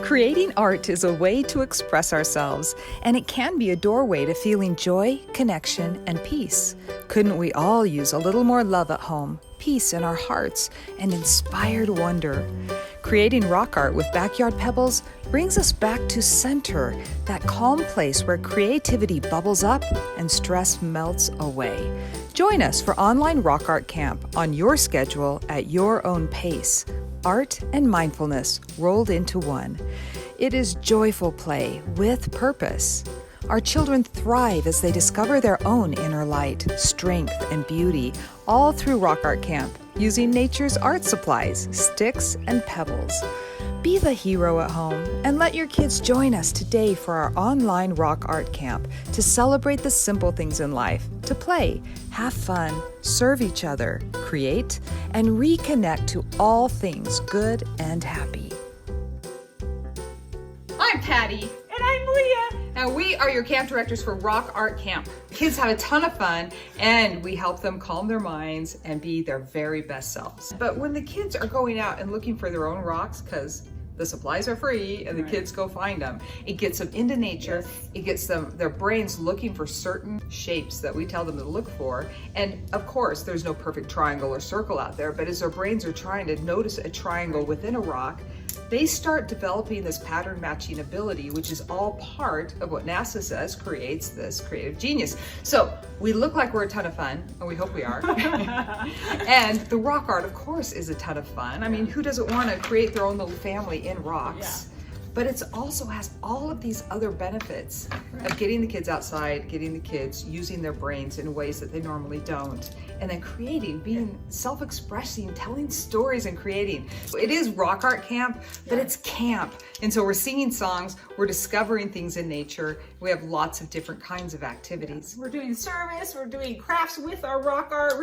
Creating art is a way to express ourselves, and it can be a doorway to feeling joy, connection, and peace. Couldn't we all use a little more love at home, peace in our hearts, and inspired wonder? Creating rock art with backyard pebbles brings us back to center, that calm place where creativity bubbles up and stress melts away. Join us for online rock art camp on your schedule at your own pace. Art and mindfulness rolled into one. It is joyful play with purpose. Our children thrive as they discover their own inner light, strength, and beauty, all through rock art camp, using nature's art supplies, sticks, and pebbles. Be the hero at home and let your kids join us today for our online rock art camp to celebrate the simple things in life, to play, have fun, serve each other, create, and reconnect to all things good and happy. I'm Patty. And I'm Leah. Now, we are your camp directors for Rock Art Camp. Kids have a ton of fun, and we help them calm their minds and be their very best selves. But when the kids are going out and looking for their own rocks, because the supplies are free and the kids go find them, it gets them into nature. Yes. It gets them, their brains looking for certain shapes that we tell them to look for. And of course, there's no perfect triangle or circle out there, but as their brains are trying to notice a triangle within a rock, they start developing this pattern matching ability, which is all part of what NASA says creates this creative genius. So we look like we're a ton of fun, and we hope we are. And the rock art, of course, is a ton of fun. I mean, who doesn't want to create their own little family in rocks? Yeah. But it also has all of these other benefits of getting the kids outside, getting the kids using their brains in ways that they normally don't, and then creating, being self-expressing, telling stories and creating. It is rock art camp, but it's camp. And so we're singing songs, we're discovering things in nature. We have lots of different kinds of activities. We're doing service, we're doing crafts with our rock art,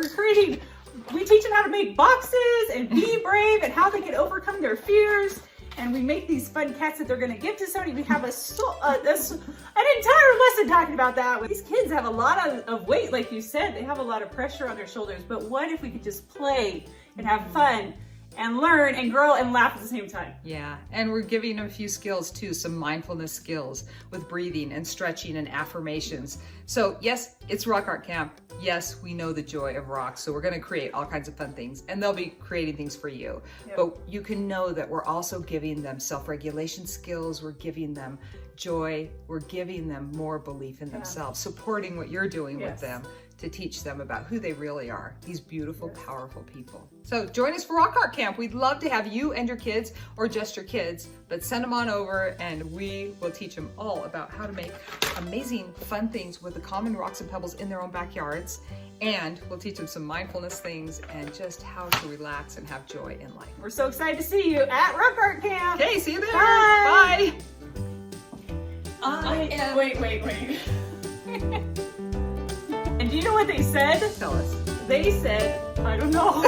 we teach them how to make boxes and be brave and how they can overcome their fears. And we make these fun cats that they're going to give to somebody. We have an entire lesson talking about that. These kids have a lot of weight, like you said. They have a lot of pressure on their shoulders. But what if we could just play and have fun and learn and grow and laugh at the same time? Yeah, and we're giving them a few skills too, some mindfulness skills with breathing and stretching and affirmations. So yes, it's rock art camp. Yes, we know the joy of rocks, so we're going to create all kinds of fun things, and they'll be creating things for you. Yep. But you can know that we're also giving them self-regulation skills, we're giving them joy, we're giving them more belief in themselves, supporting what you're doing with them to teach them about who they really are, these beautiful, powerful people. So join us for Rock Art Camp. We'd love to have you and your kids, or just your kids, but send them on over and we will teach them all about how to make amazing, fun things with the common rocks and pebbles in their own backyards. And we'll teach them some mindfulness things and just how to relax and have joy in life. We're so excited to see you at Rock Art Camp. Okay, see you there. Bye. Bye. Wait. And do you know what they said? Tell us. They said, I don't know.